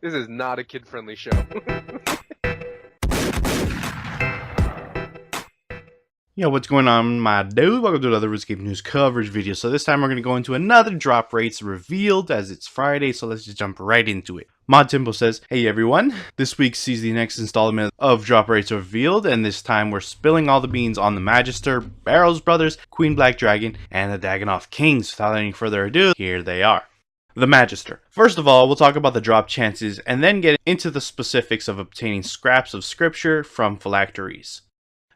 This is not a kid-friendly show. Yo, what's going on, my dude? Welcome to another RuneScape news coverage video. So this time we're going to go into another drop rates revealed as it's Friday, so let's just jump right into it. Mod Timbo says, hey everyone, this week sees the next installment of drop rates revealed, and this time we're spilling all the beans on the Magister, Barrows brothers, Queen Black Dragon, and the Dagannoth Kings. Without any further ado, here they are. The Magister. First of all, we'll talk about the drop chances and then get into the specifics of obtaining scraps of scripture from phylacteries.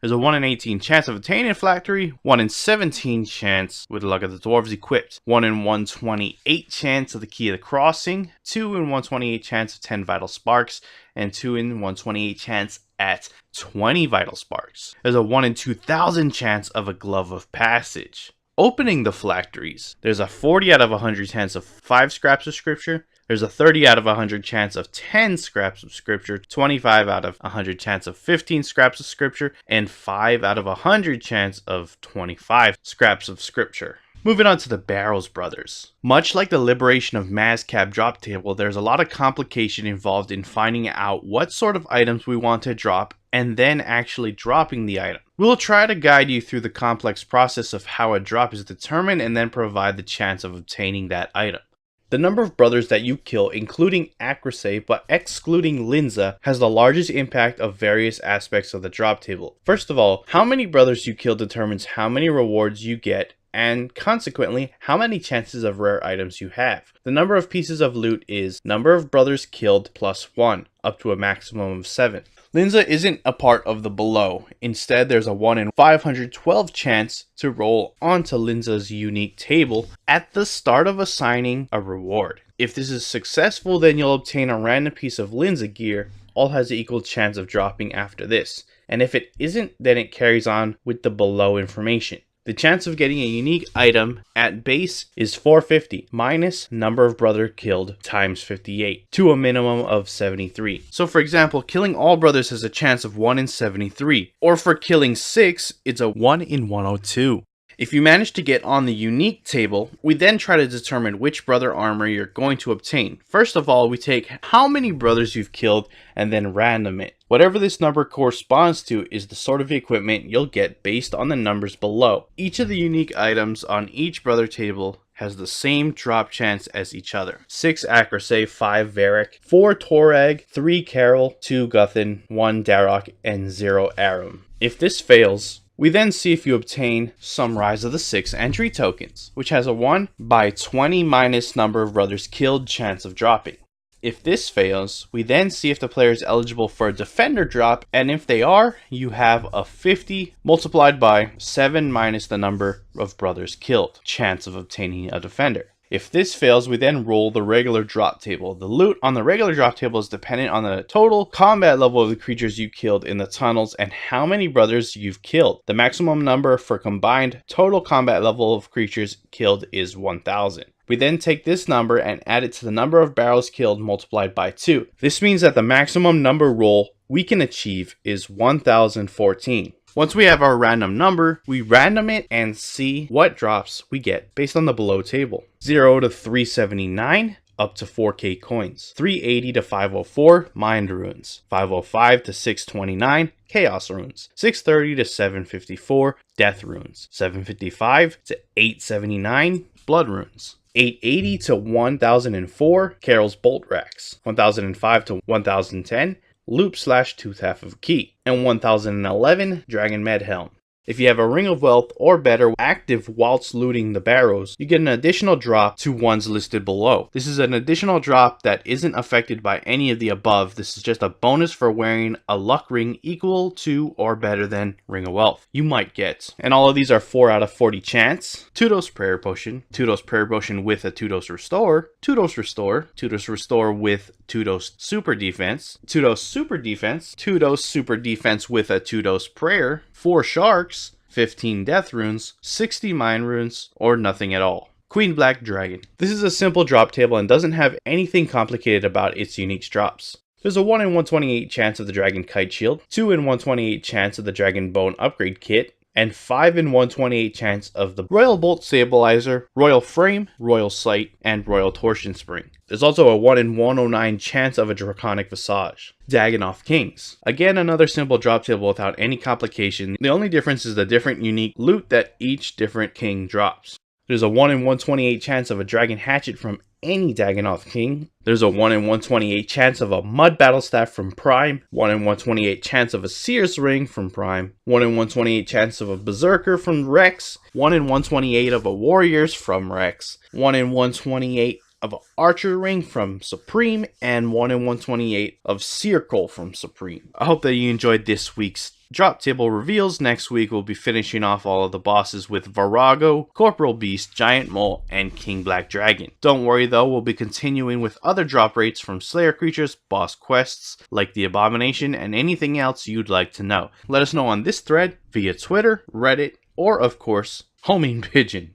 There's a 1 in 18 chance of obtaining a phylactery, 1 in 17 chance with the luck of the dwarves equipped, 1 in 128 chance of the key of the crossing, 2 in 128 chance of 10 vital sparks, and 2 in 128 chance at 20 vital sparks. There's a 1 in 2,000 chance of a glove of passage. Opening the phylacteries, there's a 40 out of 100 chance of 5 scraps of scripture, there's a 30 out of 100 chance of 10 scraps of scripture, 25 out of 100 chance of 15 scraps of scripture, and 5 out of 100 chance of 25 scraps of scripture. Moving on to the Barrows brothers. Much like the Liberation of Mazcab drop table, there's a lot of complication involved in finding out what sort of items we want to drop and then actually dropping the item. We'll try to guide you through the complex process of how a drop is determined and then provide the chance of obtaining that item. The number of brothers that you kill, including accuracy but excluding Linza, has the largest impact of various aspects of the drop table. First of all, how many brothers you kill determines how many rewards you get and consequently how many chances of rare items you have. The number of pieces of loot is number of brothers killed plus 1, up to a maximum of 7. Linza isn't a part of the below. Instead, there's a 1 in 512 chance to roll onto Linza's unique table at the start of assigning a reward. If this is successful, then you'll obtain a random piece of Linza gear. All has an equal chance of dropping after this. And if it isn't, then it carries on with the below information. The chance of getting a unique item at base is 450 minus number of brother killed times 58 to a minimum of 73. So for example, killing all brothers has a chance of 1 in 73, or for killing 6, it's a 1 in 102. If you manage to get on the unique table, we then try to determine which brother armor you're going to obtain. First of all, we take how many brothers you've killed and then random it. Whatever this number corresponds to is the sort of equipment you'll get based on the numbers below. Each of the unique items on each brother table has the same drop chance as each other. 6 accuracy, 5 Varric, 4 Torag, 3 Carol, 2 Guthin, 1 Darok, and 0 Aram. If this fails, we then see if you obtain some Rise of the 6 entry tokens, which has a 1 by 20 minus number of brothers killed chance of dropping. If this fails, we then see if the player is eligible for a defender drop, and if they are, you have a 50 multiplied by 7 minus the number of brothers killed chance of obtaining a defender. If this fails, we then roll the regular drop table. The loot on the regular drop table is dependent on the total combat level of the creatures you killed in the tunnels and how many brothers you've killed. The maximum number for combined total combat level of creatures killed is 1000. We then take this number and add it to the number of barrels killed multiplied by 2. This means that the maximum number roll we can achieve is 1014. Once we have our random number, we random it and see what drops we get based on the below table. 0 to 379, up to 4k coins. 380 to 504, mind runes. 505 to 629, chaos runes. 630 to 754, death runes. 755 to 879, blood runes. 880 to 1004, Carol's bolt racks. 1005 to 1010, loop / tooth half of a key, and 1011 Dragon Med Helm. If you have a Ring of Wealth or better active whilst looting the Barrows, you get an additional drop to ones listed below. This is an additional drop that isn't affected by any of the above. This is just a bonus for wearing a luck ring equal to or better than Ring of Wealth you might get. And all of these are 4 out of 40 chance. 2-dose Prayer Potion, 2-dose Prayer Potion with a 2-dose Restore, 2-dose Restore, 2-dose Restore with 2-dose Super Defense, 2-dose Super Defense, 2-dose Super Defense with a 2-dose Prayer, 4 Sharks, 15 Death Runes, 60 Mind Runes, or nothing at all. Queen Black Dragon. This is a simple drop table and doesn't have anything complicated about its unique drops. There's a 1 in 128 chance of the Dragon Kite Shield, 2 in 128 chance of the Dragon Bone Upgrade Kit, and 5 in 128 chance of the Royal Bolt Stabilizer, Royal Frame, Royal Sight, and Royal Torsion Spring. There's also a 1 in 109 chance of a Draconic Visage. Dagannoth Kings. Again, another simple drop table without any complication. The only difference is the different unique loot that each different king drops. There's a 1 in 128 chance of a Dragon Hatchet from any Dagannoth King. There's a 1 in 128 chance of a Mud Battle Staff from Prime, 1 in 128 chance of a Seer's Ring from Prime, 1 in 128 chance of a Berserker from Rex, 1 in 128 of a Warriors from Rex, 1 in 128 of an Archer Ring from Supreme, and 1 in 128 of Circle from Supreme. I hope that you enjoyed this week's drop table reveals. Next week we'll be finishing off all of the bosses with Virago, Corporal Beast, Giant Mole, and King Black Dragon. Don't worry though, we'll be continuing with other drop rates from Slayer creatures, boss quests, like the Abomination, and anything else you'd like to know. Let us know on this thread, via Twitter, Reddit, or of course, Homing Pigeon.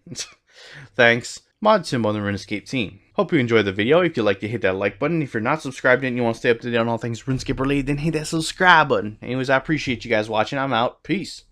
Thanks. Mod Timbo and the RuneScape team. Hope you enjoyed the video. If you'd like to hit that like button. If you're not subscribed and you want to stay up to date on all things RuneScape related, then hit that subscribe button. Anyways, I appreciate you guys watching. I'm out. Peace.